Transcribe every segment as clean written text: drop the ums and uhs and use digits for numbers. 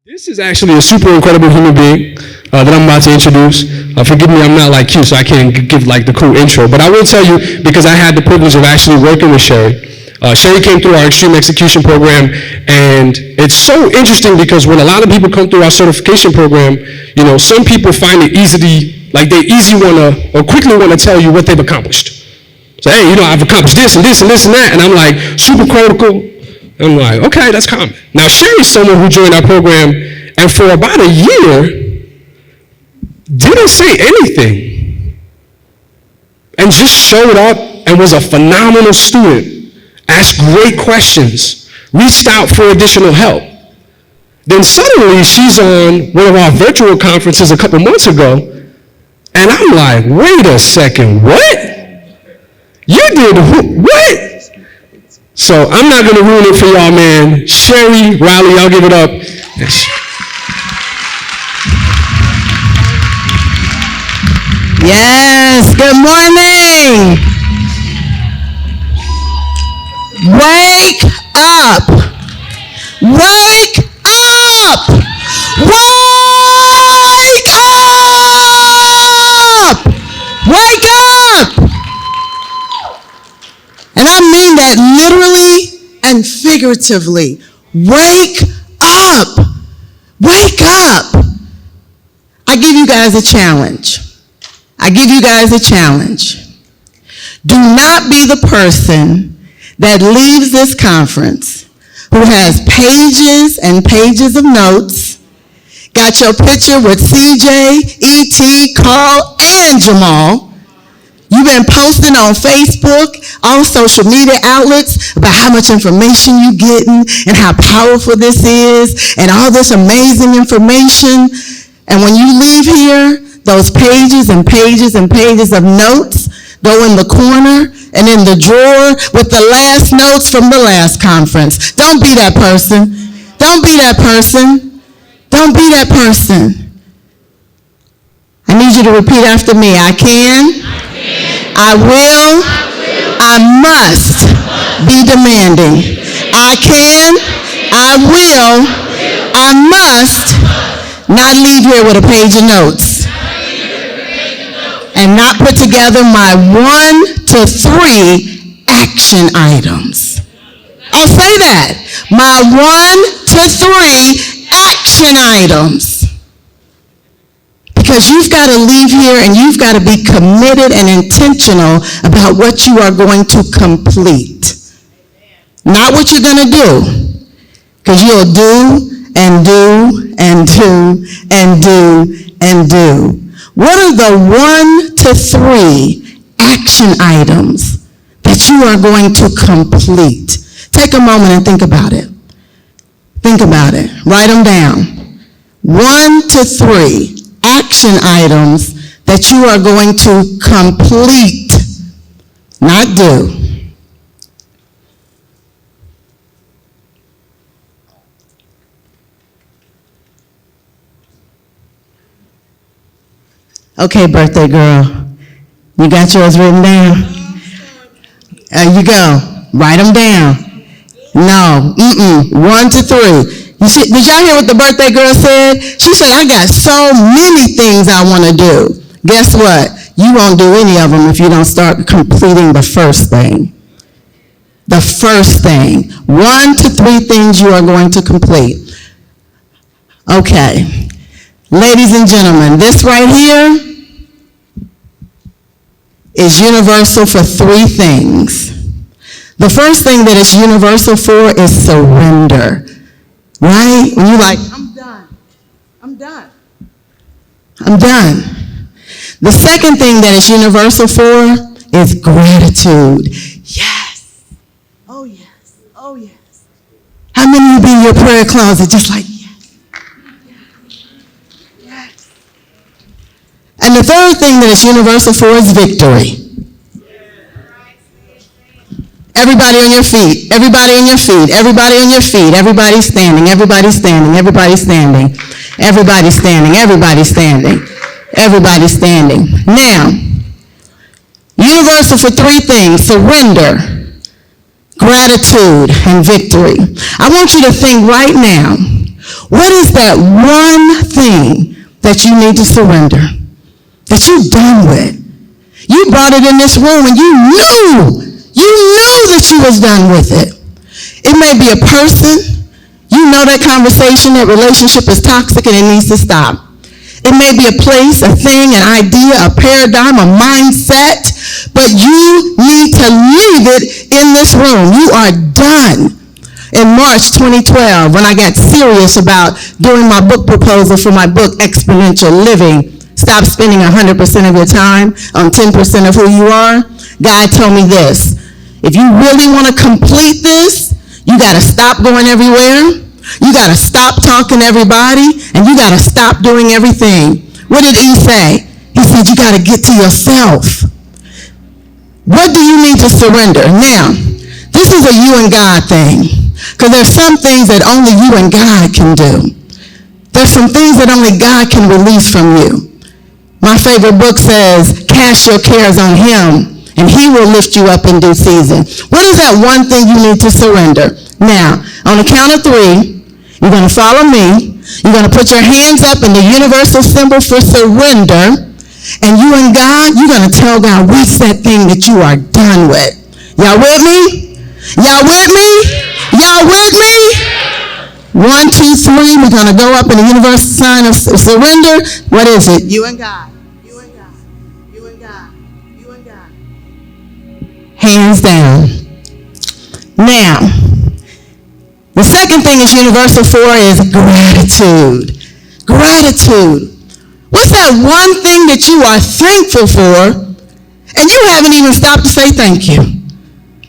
This is actually a super incredible human being that I'm about to introduce. Forgive me, I'm not like you, so I can't give like the cool intro. But I will tell you, because I had the privilege of actually working with Sherry. Sherry came through our extreme execution program, and it's so interesting because when a lot of people come through our certification program, you know, some people find it easily, like they quickly want to tell you what they've accomplished. So, hey, you know, I've accomplished this and this and this and that, and I'm like super critical. I'm like, okay, that's common. Now, Sherry's someone who joined our program, and for about a year, didn't say anything, and just showed up and was a phenomenal student, asked great questions, reached out for additional help. Then suddenly, she's on one of our virtual conferences a couple months ago, and I'm like, wait a second, what? You did what? So I'm not going to ruin it for y'all, man. Sherry, Riley, y'all give it up. Yes, good morning. Wake up. Wake up. Wake up. Wake up. And I mean that literally and figuratively. Wake up. Wake up. I give you guys a challenge. Do not be the person that leaves this conference who has pages and pages of notes, got your picture with CJ, E.T., Carl, and Jamal. You've been posting on Facebook, all social media outlets about how much information you're getting and how powerful this is and all this amazing information. And when you leave here, those pages and pages and pages of notes go in the corner and in the drawer with the last notes from the last conference. Don't be that person. Don't be that person. Don't be that person. I need you to repeat after me. I can. I will, I must be demanding. I can, I will, I must not leave here with a page of notes and not put together my 1 to 3 action items. I'll say that. My 1 to 3 action items. Because you've got to leave here and you've got to be committed and intentional about what you are going to complete. Not what you're going to do. Because you'll do and do and do and do and do. What are the 1 to 3 action items that you are going to complete? Take a moment and think about it. Think about it. Write them down. 1 to 3 action items that you are going to complete, not do. Okay, birthday girl, you got yours written down? You go. Write them down. No, 1 to 3. Did y'all hear what the birthday girl said? She said, I got so many things I want to do. Guess what? You won't do any of them if you don't start completing the first thing. The first thing. 1 to 3 things you are going to complete. Okay. Ladies and gentlemen, this right here is universal for 3 things. The first thing that it's universal for is surrender. Right? When you're like, I'm done. I'm done. I'm done. The second thing that it's universal for is gratitude. Yes. Oh, yes. Oh, yes. How many of you be in your prayer closet just like, yes. Yes. And the third thing that it's universal for is victory. Everybody on your feet, everybody on your feet, everybody on your feet, everybody standing, everybody standing, everybody standing, everybody standing, everybody standing, everybody standing. Now, universal for 3 things: surrender, gratitude, and victory. I want you to think right now, What is that one thing that you need to surrender, that you're done with? You brought it in this room and you knew that you was done with it. It may be a person. You know that conversation, that relationship is toxic and it needs to stop. It may be a place, a thing, an idea, a paradigm, a mindset, but you need to leave it in this room. You are done. In March 2012, when I got serious about doing my book proposal for my book, Exponential Living, Stop Spending 100% of your time on 10% of who you are, God told me this: if you really want to complete this, you got to stop going everywhere. You got to stop talking to everybody, and you got to stop doing everything. What did he say? He said, you got to get to yourself. What do you need to surrender? Now, this is a you and God thing, because there's some things that only you and God can do. There's some things that only God can release from you. My favorite book says, cast your cares on him, and he will lift you up in due season. What is that one thing you need to surrender? Now, on the count of 3, you're going to follow me. You're going to put your hands up in the universal symbol for surrender. And you and God, you're going to tell God, what's that thing that you are done with? Y'all with me? Y'all with me? Y'all with me? 1, 2, 3. We're going to go up in the universal sign of surrender. What is it? You and God. You and God. You and God. You and God. Hands down. Now, the second thing is universal for is gratitude. Gratitude. What's that one thing that you are thankful for and you haven't even stopped to say thank you?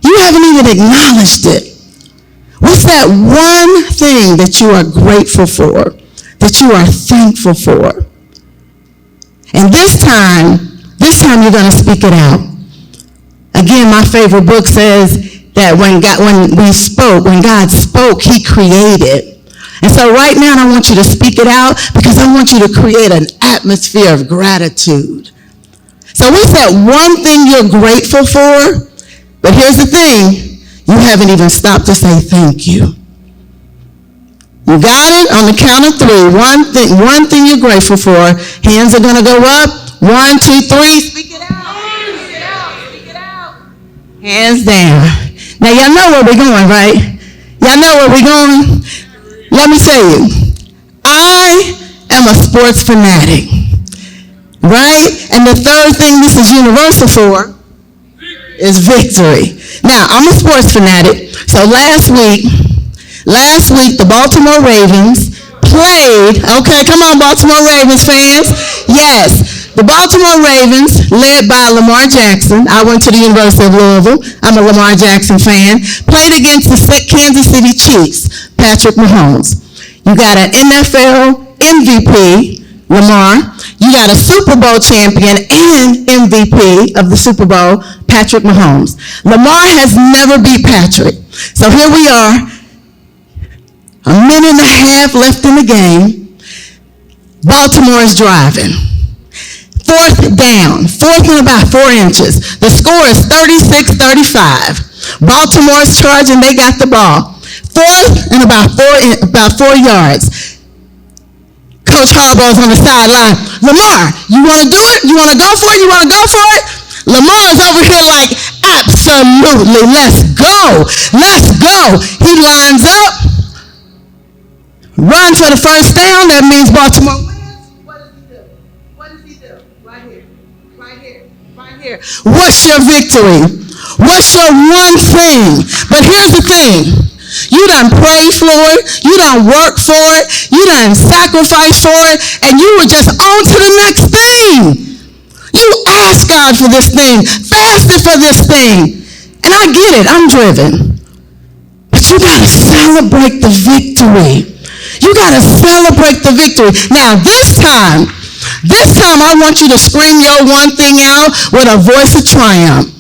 You haven't even acknowledged it. What's that one thing that you are grateful for, that you are thankful for? And this time you're going to speak it out. Again, my favorite book says that when God spoke, he created. And so right now I want you to speak it out because I want you to create an atmosphere of gratitude. So what's that one thing you're grateful for? But here's the thing, you haven't even stopped to say thank you. You got it? On the count of 3, one thing you're grateful for. Hands are going to go up. 1, 2, 3. Speak it out. Speak it out. Speak it out. Hands down. Now, y'all know where we're going, right? Y'all know where we're going? Let me tell you, I am a sports fanatic, right? And the third thing this is universal for is victory. Now, I'm a sports fanatic, so last week, the Baltimore Ravens played, okay, come on, Baltimore Ravens fans. Yes, the Baltimore Ravens, led by Lamar Jackson, I went to the University of Louisville, I'm a Lamar Jackson fan, played against the Kansas City Chiefs, Patrick Mahomes. You got an NFL MVP, Lamar. You got a Super Bowl champion and MVP of the Super Bowl, Patrick Mahomes. Lamar has never beat Patrick. So here we are, a minute and a half left in the game. Baltimore is driving. 4th down, 4th and about 4 inches. The score is 36-35. Baltimore's charging, they got the ball. 4th and about 4 yards. Coach Harbaugh's on the sideline. Lamar, you want to do it? You want to go for it? You want to go for it? Lamar's over here like, absolutely, let's go. Let's go. He lines up, runs for the first down. That means Baltimore wins. What does he do? What does he do? Right here. Right here. Right here. What's your victory? What's your one thing? But here's the thing. You done prayed for it, you done worked for it, you done sacrificed for it, and you were just on to the next thing. You asked God for this thing, fasted for this thing. And I get it, I'm driven. But you gotta celebrate the victory. You gotta celebrate the victory. Now this time I want you to scream your one thing out with a voice of triumph.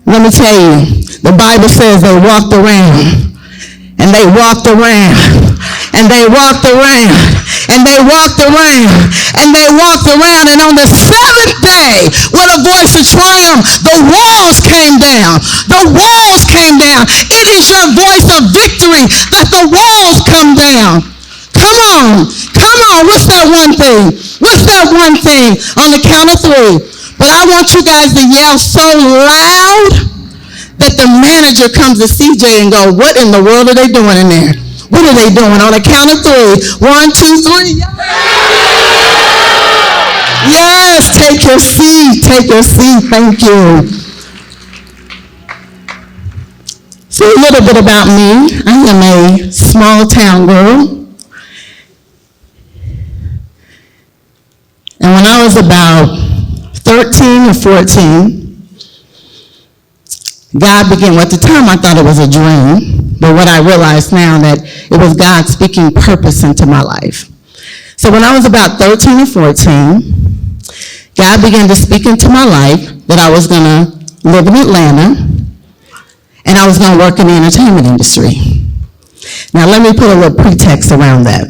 Let me tell you, the Bible says they walked around, and they walked around, and they walked around, and they walked around, and they walked around, and on the 7th day, with a voice of triumph, the walls came down. The walls came down. It is your voice of victory that the walls come down. Come on. What's that one thing? What's that one thing? On the count of 3. But I want you guys to yell so loud that the manager comes to CJ and go, what in the world are they doing in there? What are they doing? On the count of 3. 1, 2, 3. Yes, take your seat. Take your seat. Thank you. So a little bit about me. I am a small town girl. And when I was about 13 or 14, God began, well, at the time I thought it was a dream, but what I realized now that it was God speaking purpose into my life. So when I was about 13 or 14, God began to speak into my life that I was going to live in Atlanta and I was going to work in the entertainment industry. Now let me put a little pretext around that.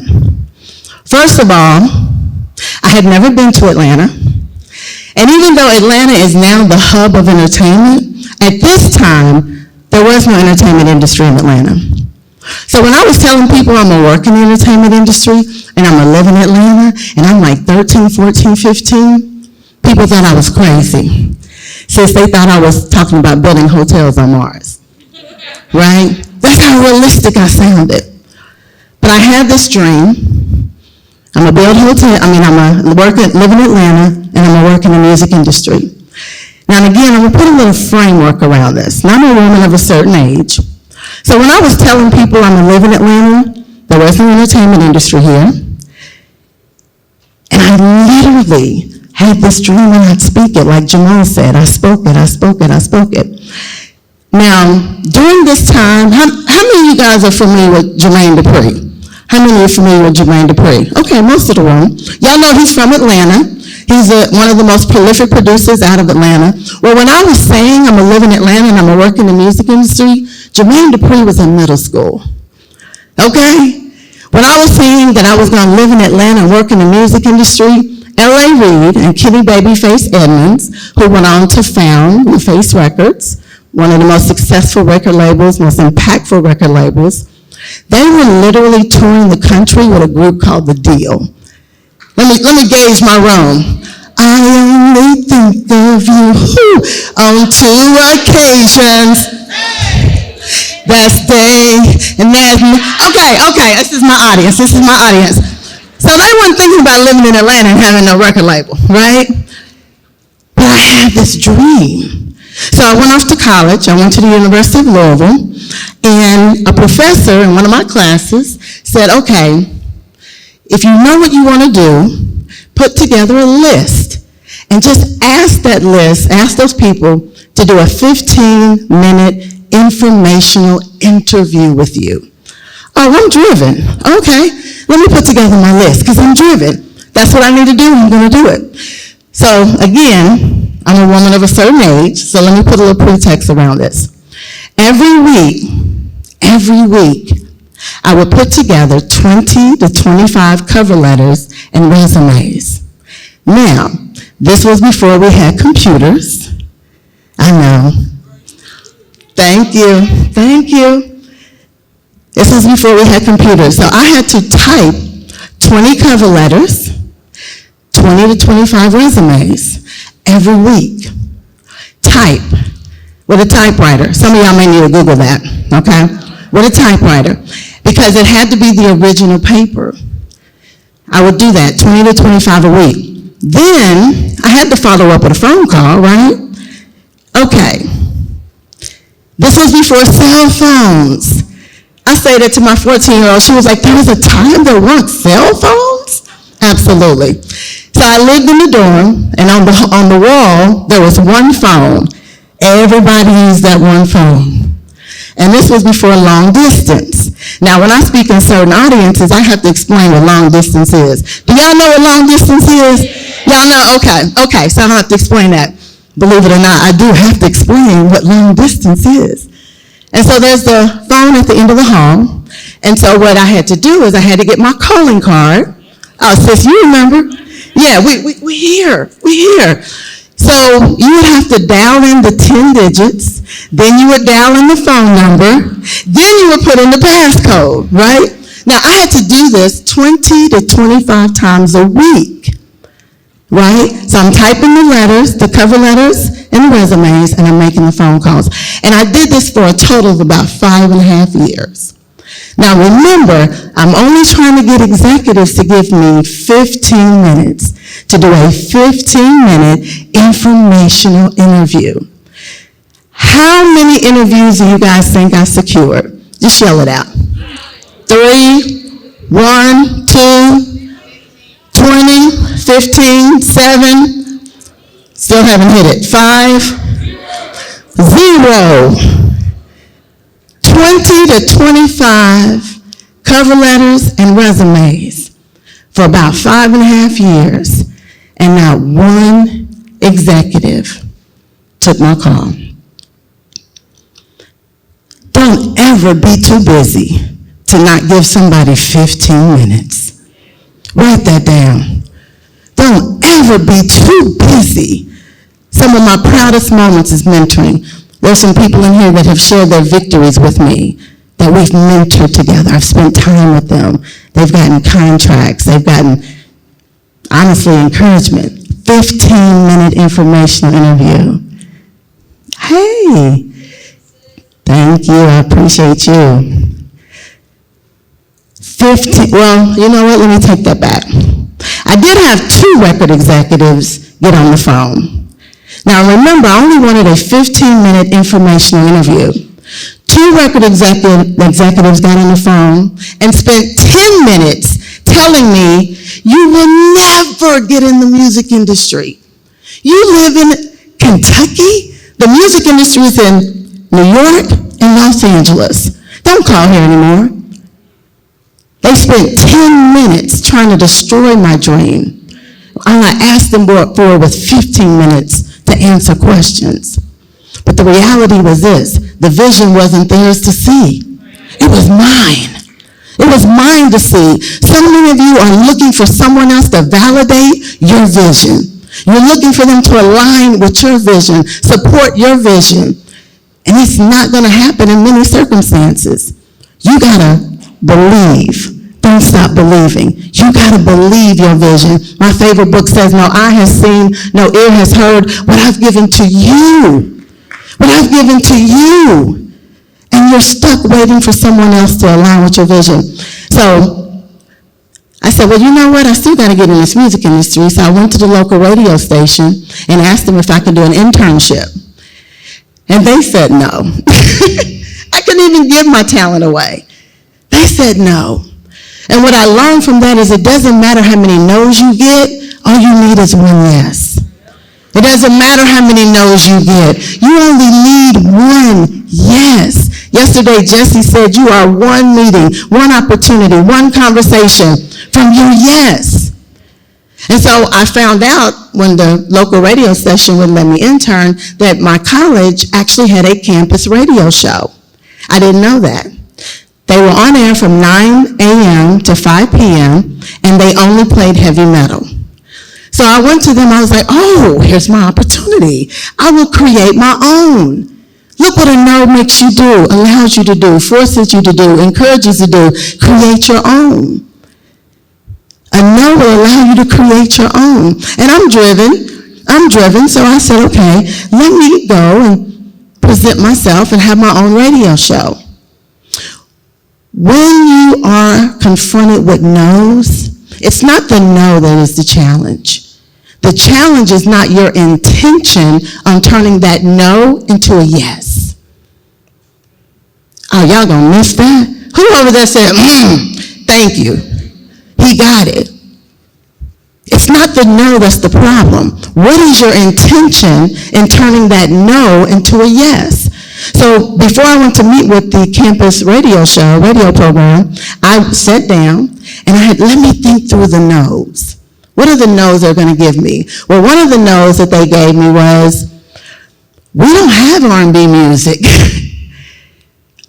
First of all, I had never been to Atlanta. And even though Atlanta is now the hub of entertainment, at this time, there was no entertainment industry in Atlanta. So when I was telling people I'm going to work in the entertainment industry and I'm going to live in Atlanta, and I'm like 13, 14, 15, people thought I was crazy, since they thought I was talking about building hotels on Mars, right? That's how realistic I sounded. But I had this dream. I'm going to build I'm going to live in Atlanta, and I'm going to work in the music industry. Now, and again, I'm going to put a little framework around this. Now, I'm a woman of a certain age. So when I was telling people I'm going to live in Atlanta, there was no entertainment industry here. And I literally had this dream and I'd speak it, like Jamal said. I spoke it. Now, during this time, how many of you guys are familiar with Jermaine Dupri? How many of you are familiar with Jermaine Dupri? Okay, most of the room. Y'all know he's from Atlanta. He's one of the most prolific producers out of Atlanta. Well, when I was saying I'm going to live in Atlanta and I'm going to work in the music industry, Jermaine Dupri was in middle school. Okay? When I was saying that I was going to live in Atlanta and work in the music industry, L.A. Reid and Kitty Babyface Edmonds, who went on to found LaFace Records, one of the most successful record labels, most impactful record labels, they were literally touring the country with a group called The Deal. Let me gauge my room. I only think of you on 2 occasions. That's day and that's okay, this is my audience. So they weren't thinking about living in Atlanta and having no record label, right? But I had this dream. So I went off to college. I went to the University of Louisville, and a professor in one of my classes said, okay, if you know what you want to do, put together a list and just ask those people to do a 15-minute informational interview with you. Oh, I'm driven. Okay, let me put together my list because I'm driven. That's what I need to do. I'm going to do it. So again, I'm a woman of a certain age, so let me put a little pretext around this. Every week, I would put together 20 to 25 cover letters and resumes. Now, this was before we had computers. I know. Thank you. This was before we had computers. So I had to type 20 cover letters, 20 to 25 resumes every week. Type with a typewriter. Some of y'all may need to Google that, okay? With a typewriter, because it had to be the original paper. I would do that, 20 to 25 a week. Then I had to follow up with a phone call, right? Okay. This was before cell phones. I say that to my 14-year-old. She was like, there was a time there weren't cell phones? Absolutely. So I lived in the dorm, and on the wall, there was one phone. Everybody used that one phone. And this was before long distance. Now, when I speak in certain audiences, I have to explain what long distance is. Do y'all know what long distance is? Y'all know? Okay, so I don't have to explain that. Believe it or not, I do have to explain what long distance is. And so there's the phone at the end of the hall. And so what I had to do is I had to get my calling card. Oh, sis, you remember? Yeah, we here. So you would have to dial in the 10 digits, then you would dial in the phone number, then you would put in the passcode, right? Now, I had to do this 20 to 25 times a week, right? So I'm typing the letters, the cover letters, and the resumes, and I'm making the phone calls. And I did this for a total of about 5.5 years. Now, remember, I'm only trying to get executives to give me 15 minutes to do a 15-minute informational interview. How many interviews do you guys think I secured? Just yell it out. 3, 1, 2, 20, 15, 7, still haven't hit it. 5, 0. 20 to 25 cover letters and resumes for about 5.5 years, and not one executive took my call. Don't ever be too busy to not give somebody 15 minutes. Write that down. Don't ever be too busy. Some of my proudest moments is mentoring. There's some people in here that have shared their victories with me, that we've mentored together. I've spent time with them. They've gotten contracts. They've gotten, honestly, encouragement. 15-minute informational interview. Hey, thank you. I appreciate you. 15, well, you know what? Let me take that back. I did have 2 record executives get on the phone. Now, remember, I only wanted a 15-minute informational interview. 2 record executives got on the phone and spent 10 minutes telling me, you will never get in the music industry. You live in Kentucky? The music industry is in New York and Los Angeles. Don't call here anymore. They spent 10 minutes trying to destroy my dream. I asked them for with 15 minutes to answer questions. But the reality was this: the vision wasn't theirs to see. It was mine. It was mine to see. So many of you are looking for someone else to validate your vision. You're looking for them to align with your vision, support your vision. And it's not going to happen in many circumstances. You got to believe. Don't stop believing. You got to believe your vision. My favorite book says, no eye has seen, no ear has heard what I've given to you. What I've given to you. And you're stuck waiting for someone else to align with your vision. So I said, well, you know what? I still got to get in this music industry. So I went to the local radio station and asked them if I could do an internship. And they said no. I couldn't even give my talent away. They said no. And what I learned from that is it doesn't matter how many no's you get, all you need is one yes. It doesn't matter how many no's you get. You only need one yes. Yesterday, Jesse said you are one meeting, one opportunity, one conversation from your yes. And so I found out when the local radio station would let me intern that my college actually had a campus radio show. I didn't know that. They were on air from 9 a.m. to 5 p.m., and they only played heavy metal. So I went to them, I was like, oh, here's my opportunity. I will create my own. Look what a no makes you do, allows you to do, forces you to do, encourages you to do. Create your own. A no will allow you to create your own. And I'm driven, so I said, okay, let me go and present myself and have my own radio show. When you are confronted with no's, it's not the no that is the challenge. The challenge is not your intention on turning that no into a yes. Oh, y'all gonna miss that? Who over there said, thank you. He got it. It's not the no that's the problem. What is your intention in turning that no into a yes? So before I went to meet with the campus radio program, I sat down and I had, let me think through the no's. What are the no's they're going to give me? Well, one of the no's that they gave me was, we don't have R&B music.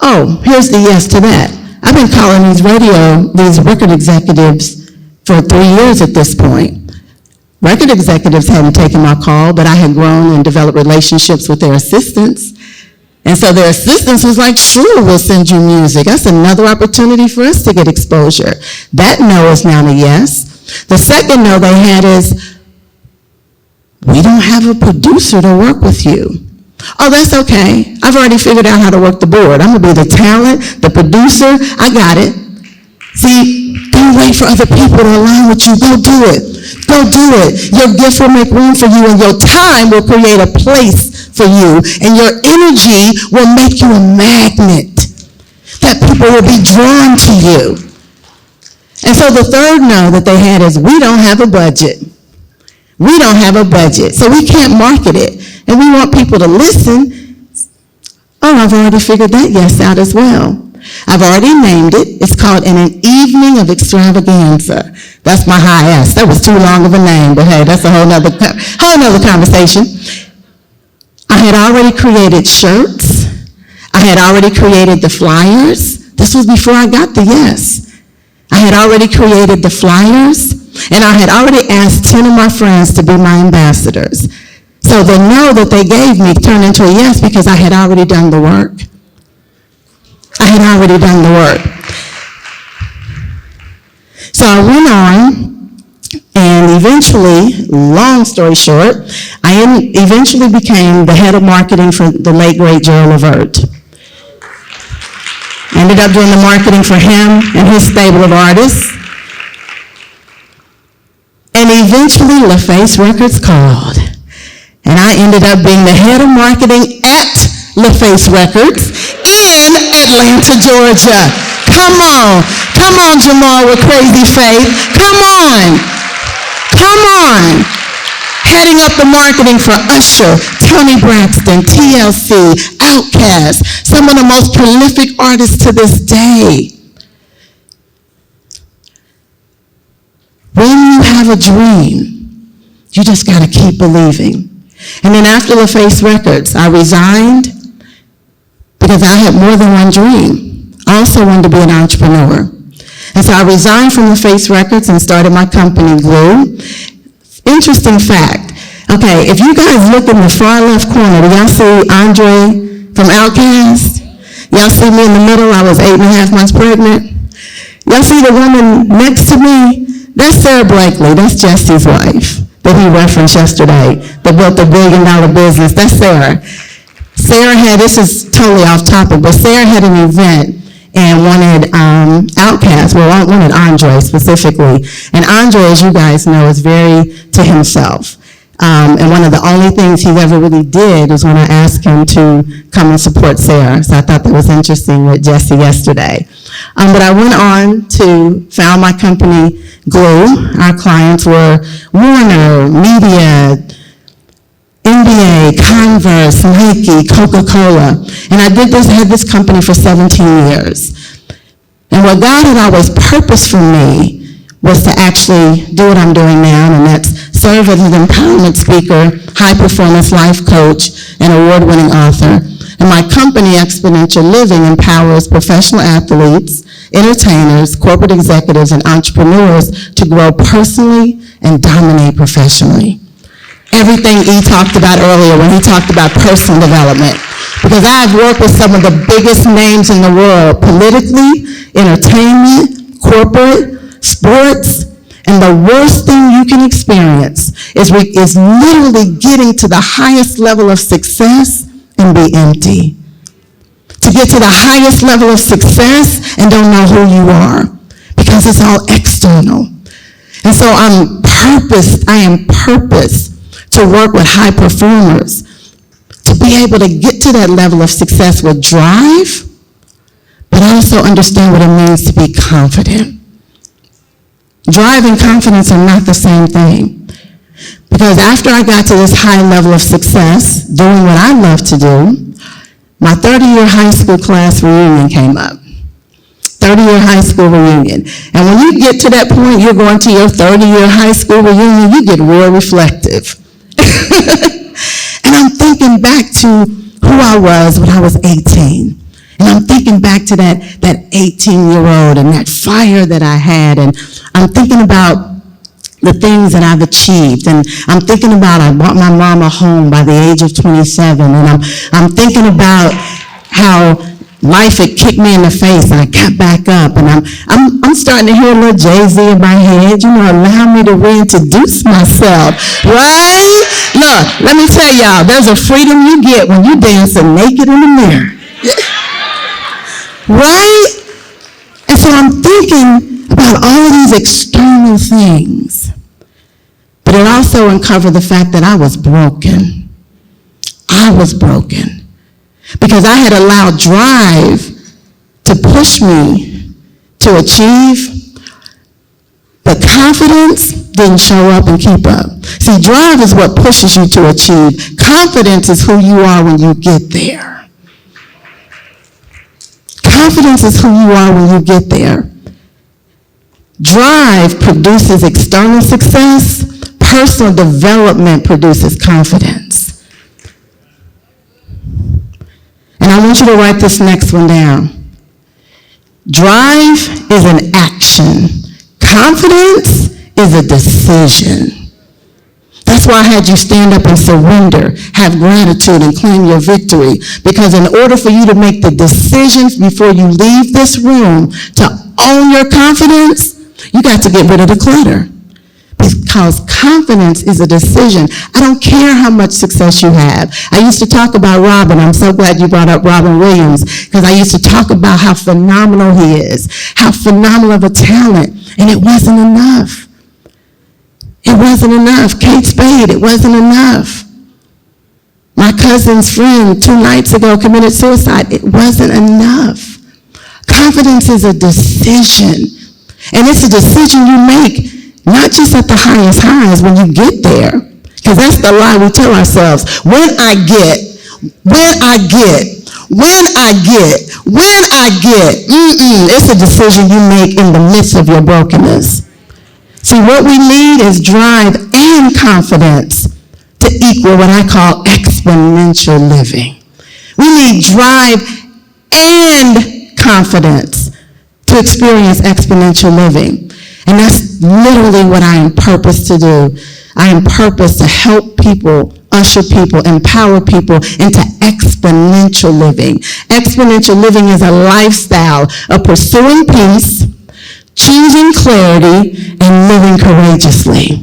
Oh, here's the yes to that. I've been calling these record executives for 3 years at this point. Record executives hadn't taken my call, but I had grown and developed relationships with their assistants. And so their assistants was like, sure, we'll send you music. That's another opportunity for us to get exposure. That no is now a yes. The second no they had is, we don't have a producer to work with you. Oh, that's okay. I've already figured out how to work the board. I'm going to be the talent, the producer. I got it. See, don't wait for other people to align with you. Go do it. Go do it. Your gift will make room for you, and your time will create a place for you, and your energy will make you a magnet that people will be drawn to you. And so the third no that they had is, we don't have a budget. We don't have a budget, so we can't market it. And we want people to listen. Oh, I've already figured that yes out as well. I've already named it. It's called An Evening of Extravaganza. That's my high S. That was too long of a name, but hey, that's a whole nother conversation. I had already created shirts. I had already created the flyers. This was before I got the yes. I had already created the flyers, and I had already asked 10 of my friends to be my ambassadors. So the no that they gave me turned into a yes because I had already done the work. I had already done the work. So I went on, and eventually, long story short, I eventually became the head of marketing for the late, great Gerald Levert. Ended up doing the marketing for him and his stable of artists. And eventually, LaFace Records called. And I ended up being the head of marketing at LaFace Records in Atlanta, Georgia. Come on. Come on, Jamal with Crazy Faith. Come on. Come on. Heading up the marketing for Usher, Toni Braxton, TLC, Outkast, some of the most prolific artists to this day. When you have a dream, you just got to keep believing. And then after LaFace Records, I resigned because I had more than one dream. I also wanted to be an entrepreneur. And so I resigned from LaFace Records and started my company, Glue. Interesting fact. Okay, if you guys look in the far left corner, do y'all see Andre from Outkast? Y'all see me in the middle? I was 8.5 months pregnant. Y'all see the woman next to me? That's Sarah Blakely. That's Jesse's wife that he referenced yesterday, that built the $1 billion business. That's Sarah. Sarah had, this is totally off topic, but Sarah had an event and wanted Outkast, well, wanted Andre specifically. And Andre, as you guys know, is very to himself. And one of the only things he ever really did was when I asked him to come and support Sarah. So I thought that was interesting with Jesse yesterday. But I went on to found my company, Glue. Our clients were Warner, Media, NBA, Converse, Nike, Coca-Cola. And I had this company for 17 years. And what God had always purposed for me was to actually do what I'm doing now, and that's serve as an empowerment speaker, high-performance life coach, and award-winning author. And my company, Exponential Living, empowers professional athletes, entertainers, corporate executives, and entrepreneurs to grow personally and dominate professionally. Everything E talked about earlier when he talked about personal development. Because I've worked with some of the biggest names in the world, politically, entertainment, corporate, sports, and the worst thing you can experience is literally getting to the highest level of success and be empty. To get to the highest level of success and don't know who you are because it's all external. And so I am purposed to work with high performers to be able to get to that level of success with drive, but also understand what it means to be confident. Drive and confidence are not the same thing. Because after I got to this high level of success, doing what I love to do, my 30-year high school class reunion came up. 30-year high school reunion. And when you get to that point, you're going to your 30-year high school reunion, you get real reflective. And I'm thinking back to who I was when I was 18. And I'm thinking back to that 18-year-old and that fire that I had. And I'm thinking about the things that I've achieved. And I'm thinking about, I bought my mom a home by the age of 27. And I'm thinking about how life had kicked me in the face and I got back up. And I'm starting to hear a little Jay-Z in my head, allow me to reintroduce myself, right? Look, let me tell y'all, there's a freedom you get when you dancing naked in the mirror. Right? And so I'm thinking about all of these external things. But it also uncovered the fact that I was broken. I was broken. Because I had allowed drive to push me to achieve, but confidence didn't show up and keep up. See, drive is what pushes you to achieve. Confidence is who you are when you get there. Confidence is who you are when you get there. Drive produces external success. Personal development produces confidence. And I want you to write this next one down. Drive is an action. Confidence is a decision. That's why I had you stand up and surrender, have gratitude, and claim your victory. Because in order for you to make the decisions before you leave this room to own your confidence, you got to get rid of the clutter. Because confidence is a decision. I don't care how much success you have. I used to talk about Robin. I'm so glad you brought up Robin Williams, because I used to talk about how phenomenal he is, how phenomenal of a talent, and it wasn't enough. It wasn't enough. Kate Spade, it wasn't enough. My cousin's friend 2 nights ago committed suicide. It wasn't enough. Confidence is a decision. And it's a decision you make not just at the highest highs when you get there. Because that's the lie we tell ourselves. When I get. It's a decision you make in the midst of your brokenness. See, what we need is drive and confidence to equal what I call exponential living. We need drive and confidence to experience exponential living. And that's literally what I am purposed to do. I am purposed to help people, usher people, empower people into exponential living. Exponential living is a lifestyle of pursuing peace, choosing clarity, and living courageously.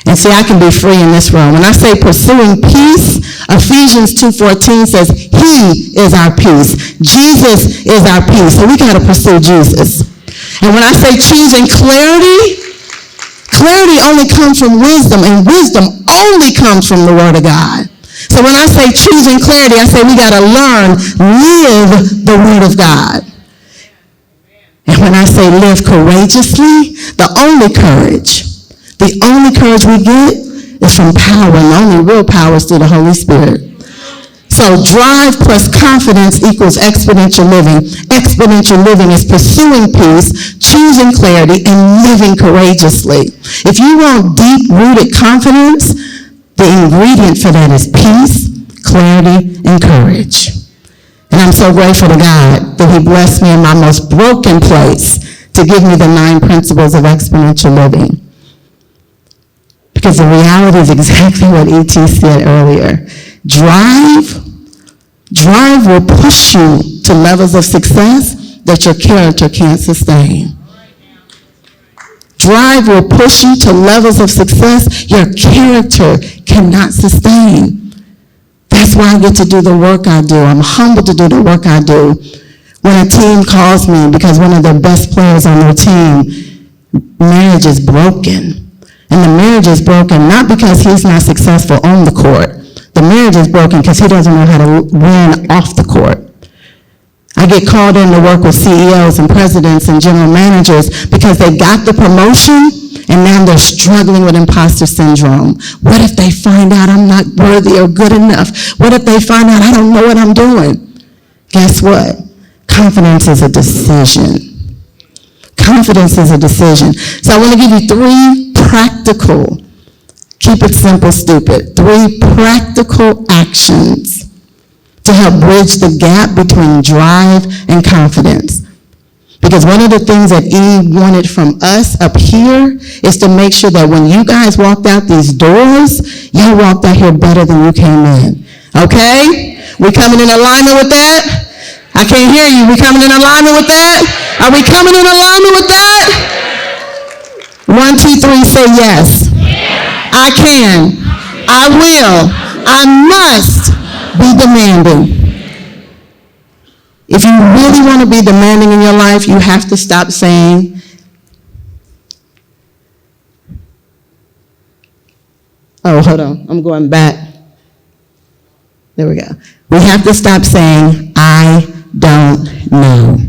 And see, I can be free in this room. When I say pursuing peace, Ephesians 2:14 says, He is our peace. Jesus is our peace. So we got to pursue Jesus. And when I say choosing clarity, clarity only comes from wisdom, and wisdom only comes from the Word of God. So when I say choosing clarity, I say we got to learn, live the Word of God. And when I say live courageously, the only courage we get is from power, and the only real power is through the Holy Spirit. So drive plus confidence equals exponential living. Exponential living is pursuing peace, choosing clarity, and living courageously. If you want deep-rooted confidence, the ingredient for that is peace, clarity, and courage. And I'm so grateful to God that He blessed me in my most broken place to give me the 9 principles of exponential living. Because the reality is exactly what E.T. said earlier. Drive will push you to levels of success that your character can't sustain. Drive will push you to levels of success your character cannot sustain. That's why I get to do the work I do. I'm humbled to do the work I do. When a team calls me because one of their best players on their team, marriage is broken. And the marriage is broken not because he's not successful on the court. The marriage is broken because he doesn't know how to win off the court. I get called in to work with CEOs and presidents and general managers because they got the promotion and now they're struggling with imposter syndrome. What if they find out I'm not worthy or good enough? What if they find out I don't know what I'm doing? Guess what? Confidence is a decision. Confidence is a decision. So I want to give you 3 practical, keep it simple, stupid, 3 practical actions to help bridge the gap between drive and confidence. Because one of the things that Eve wanted from us up here is to make sure that when you guys walked out these doors, y'all walked out here better than you came in. Okay? We coming in alignment with that? I can't hear you. We coming in alignment with that? Are we coming in alignment with that? 1, 2, 3, say yes. I can. I will. I must be demanding. If you really want to be demanding in your life, you have to stop saying, oh, hold on, I'm going back. There we go. We have to stop saying, I don't know.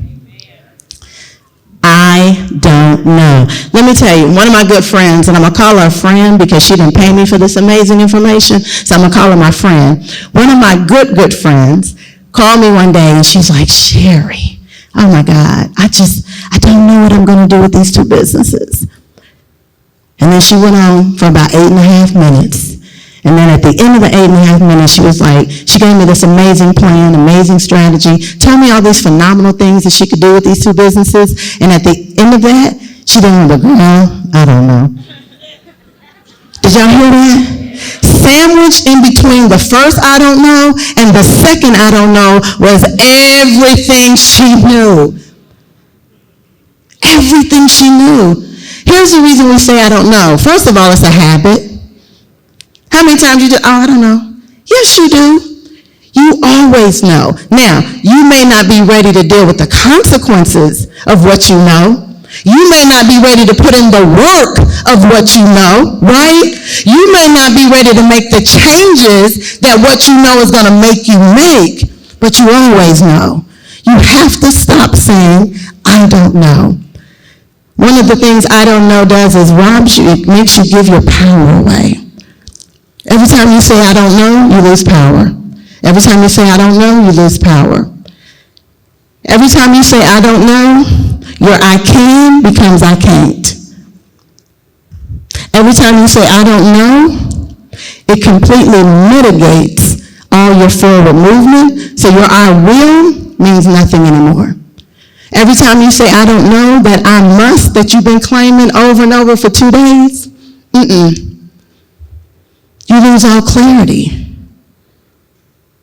I don't know. Let me tell you, one of my good friends, and I'm going to call her a friend because she didn't pay me for this amazing information, so I'm going to call her my friend. One of my good friends called me one day and she's like, Sherry, oh my God, I don't know what I'm going to do with these 2 businesses. And then she went on for about 8.5 minutes. And then at the end of the 8.5 minutes, she was like, she gave me this amazing plan, amazing strategy, told me all these phenomenal things that she could do with these 2 businesses. And at the end of that, she didn't go, I don't know. Did y'all hear that? Sandwiched in between the first I don't know and the second I don't know was everything she knew. Everything she knew. Here's the reason we say I don't know. First of all, it's a habit. How many times you do, oh, I don't know. Yes, you do. You always know. Now, you may not be ready to deal with the consequences of what you know. You may not be ready to put in the work of what you know, right? You may not be ready to make the changes that what you know is going to make you make, but you always know. You have to stop saying, I don't know. One of the things I don't know does is robs you. It makes you give your power away. Every time you say, I don't know, you lose power. Every time you say, I don't know, you lose power. Every time you say, I don't know, your I can becomes I can't. Every time you say, I don't know, it completely mitigates all your forward movement, so your I will means nothing anymore. Every time you say, I don't know, that I must that you've been claiming over and over for 2 days, you lose all clarity.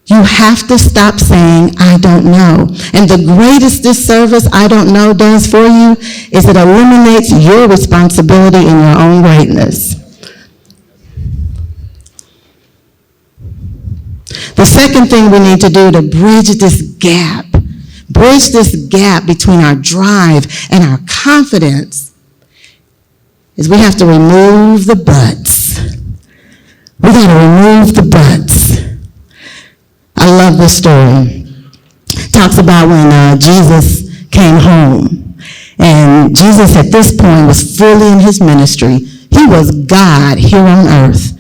You have to stop saying, I don't know. And the greatest disservice I don't know does for you is it eliminates your responsibility in your own greatness. The second thing we need to do to bridge this gap between our drive and our confidence is we have to remove the buts. We got to remove the buts. I love this story. It talks about when Jesus came home. And Jesus at this point was fully in his ministry. He was God here on earth.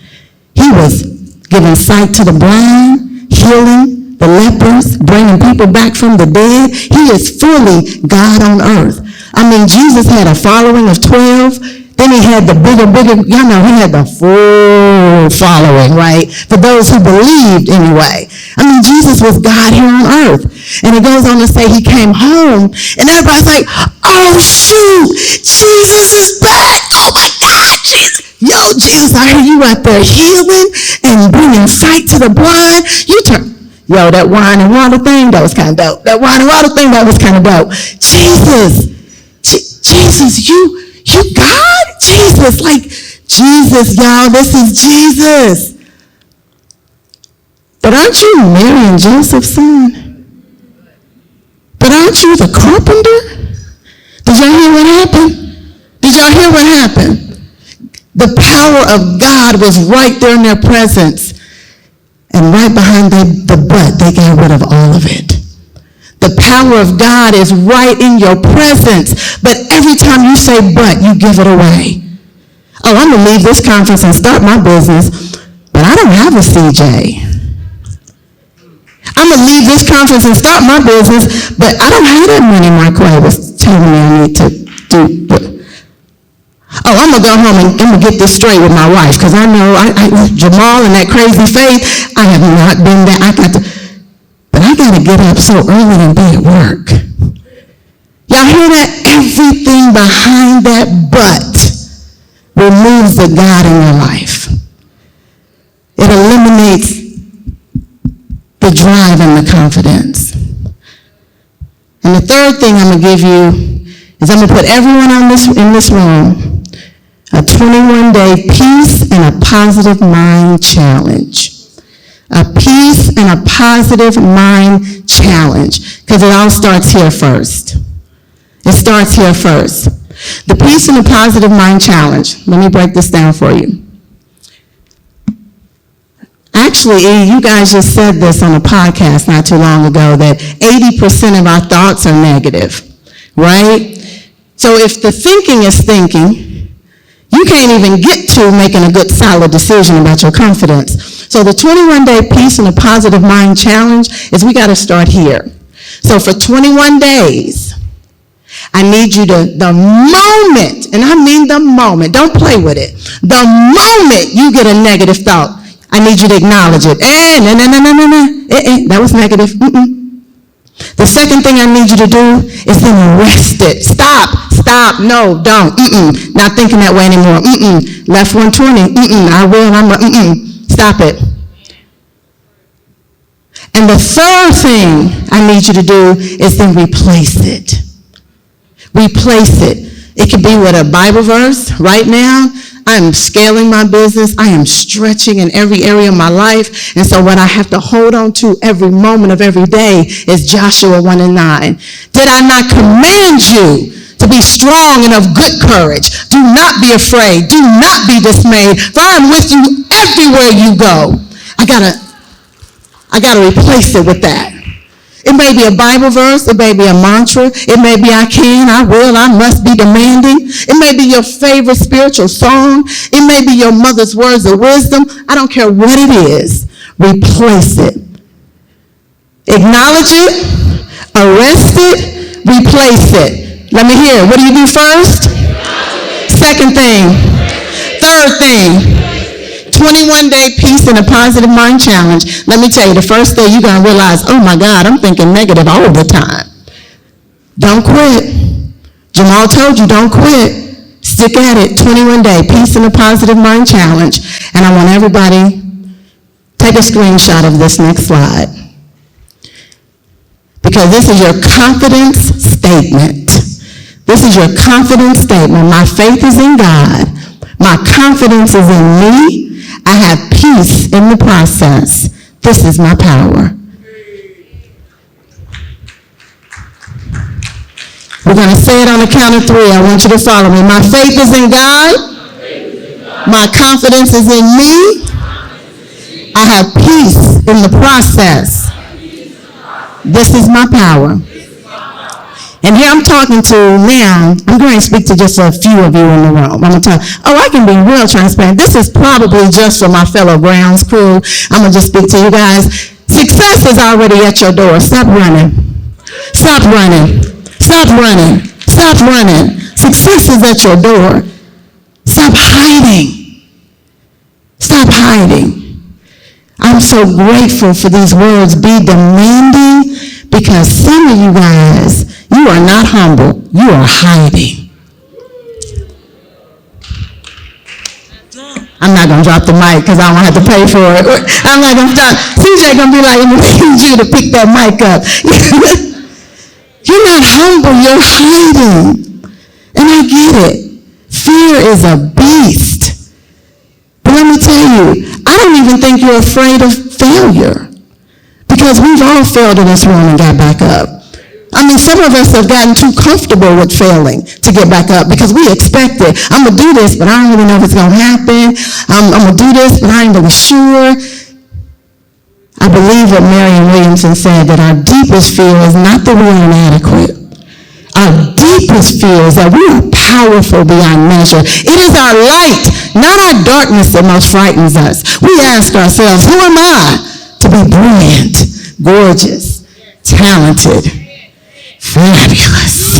He was giving sight to the blind, healing the lepers, bringing people back from the dead. He is fully God on earth. I mean, Jesus had a following of 12. Then he had the bigger, y'all know he had the full following, right? For those who believed anyway. I mean, Jesus was God here on earth. And it goes on to say he came home, and everybody's like, oh shoot, Jesus is back. Oh my God, Jesus. Yo, Jesus, I hear you out there healing and bringing sight to the blind. Yo, that wine and water thing, that was kind of dope. That was kind of dope. Jesus, you God? Jesus, like Jesus, y'all, this is Jesus. But aren't you Mary and Joseph's son? But aren't you the carpenter? Did y'all hear what happened? The power of God was right there in their presence. And right behind the butt, they got rid of all of it. The power of God is right in your presence. But every time you say but, you give it away. Oh, I'm going to leave this conference and start my business, but I don't have a CJ. I'm going to leave this conference and start my business, but I don't have that many microwaves telling me I need to do. Oh, I'm going to go home and I'm going to get this straight with my wife, because I know Jamal and that crazy faith, I have not been there. But I got to get up so early and be at work. Y'all hear that? Everything behind that but removes the God in your life. It eliminates the drive and the confidence. And the third thing I'm going to give you is I'm going to put everyone in this room a 21-day peace and a positive mind challenge. A peace and a positive mind challenge. Because it all starts here first. It starts here first. The peace and the positive mind challenge. Let me break this down for you. Actually, you guys just said this on a podcast not too long ago, that 80% of our thoughts are negative, right? So if the thinking is thinking, you can't even get to making a good, solid decision about your confidence. So the 21-day peace and a positive mind challenge is we got to start here. So for 21 days, I need you to, the moment, and I mean the moment, don't play with it. The moment you get a negative thought, I need you to acknowledge it. No. That was negative. The second thing I need you to do is then arrest it. Stop. No, don't. Not thinking that way anymore. Left 120. I will. Stop it. And the third thing I need you to do is then replace it. Replace it. It could be with a Bible verse. Right now, I am scaling my business. I am stretching in every area of my life. And so what I have to hold on to every moment of every day is Joshua 1:9. Did I not command you to be strong and of good courage? Do not be afraid. Do not be dismayed. For I am with you everywhere you go. I gotta replace it with that. It may be a Bible verse. It may be a mantra. It may be I can, I will, I must be demanding. It may be your favorite spiritual song. It may be your mother's words of wisdom. I don't care what it is. Replace it. Acknowledge it. Arrest it. Replace it. Let me hear it. What do you do first? Second thing. Third thing. 21-day peace and a positive mind challenge. Let me tell you, the first day you're going to realize, oh my God, I'm thinking negative all the time. Don't quit. Jamal told you, don't quit. Stick at it. 21-day peace and a positive mind challenge. And I want everybody, take a screenshot of this next slide. Because this is your confidence statement. This is your confidence statement. My faith is in God. My confidence is in me. I have peace in the process. This is my power. We're going to say it on the count of 3. I want you to follow me. My faith is in God. My confidence is in me. I have peace in the process. This is my power. And here I'm talking to now, I'm going to speak to just a few of you in the room. I'm going to talk, I can be real transparent. This is probably just for my fellow Grounds crew. I'm going to just speak to you guys. Success is already at your door. Stop running. Stop running. Stop running. Stop running. Success is at your door. Stop hiding. Stop hiding. I'm so grateful for these words, be demanding, because some of you guys, you are not humble. You are hiding. I'm not going to drop the mic because I don't have to pay for it. I'm not going to stop. CJ going to be like, I need you to pick that mic up. You're not humble. You're hiding. And I get it. Fear is a beast. But let me tell you, I don't even think you're afraid of failure. Because we've all failed in this room and got back up. I mean, some of us have gotten too comfortable with failing to get back up because we expect it. I'm going to do this, but I don't really know if it's going to happen. I'm going to do this, but I ain't really sure. I believe what Marion Williamson said, that our deepest fear is not that we are inadequate. Our deepest fear is that we are powerful beyond measure. It is our light, not our darkness, that most frightens us. We ask ourselves, who am I to be brilliant, gorgeous, talented, fabulous?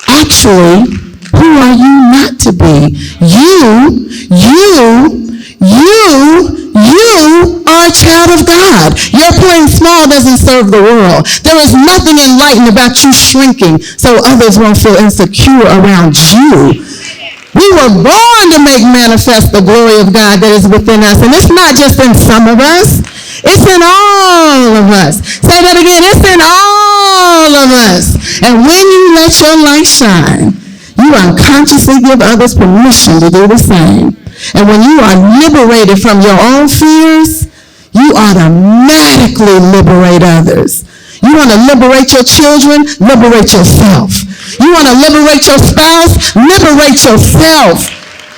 Actually, who are you not to be? You are a child of God. You're playing small doesn't serve the world. There is nothing enlightened about you shrinking so others won't feel insecure around you. We were born to make manifest the glory of God that is within us. And it's not just in some of us. It's in all of us. Say that again. It's in all of us. And when you let your light shine, you unconsciously give others permission to do the same. And when you are liberated from your own fears, you automatically liberate others. You want to liberate your children? Liberate yourself. You want to liberate your spouse? Liberate yourself.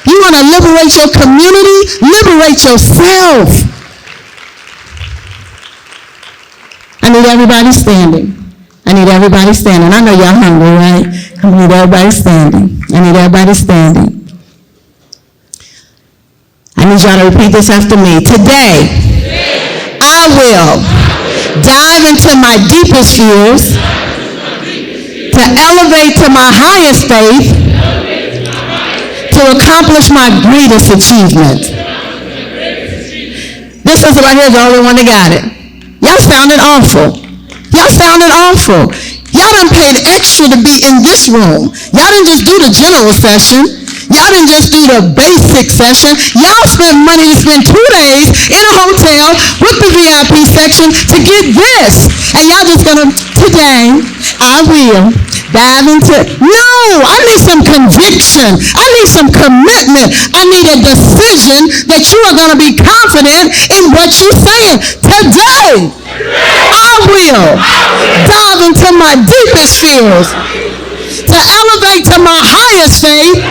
You want to liberate your community? Liberate yourself. I need everybody standing. I need everybody standing. I know y'all hungry, right? I need everybody standing. I need everybody standing. I need y'all to repeat this after me. Today, I will dive into my deepest fears to elevate to my highest faith to accomplish my greatest achievement. This is right here, the only one that got it. Y'all sounded awful. Y'all sounded awful. Y'all done paid extra to be in this room. Y'all didn't just do the general session. Y'all didn't just do the basic session. Y'all spent money to spend 2 days in a hotel with the VIP section to get this. And y'all just gonna, today, I will dive into, no, I need some conviction. I need some commitment. I need a decision that you are gonna be confident in what you're saying. Today, I will dive into my deepest fears to elevate to my highest faith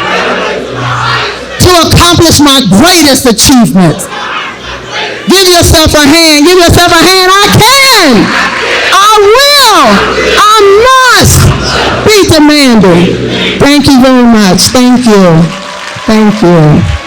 to accomplish my greatest achievements. Give yourself a hand. Give yourself a hand. I can. I will. I must be demanding. Thank you very much. Thank you. Thank you.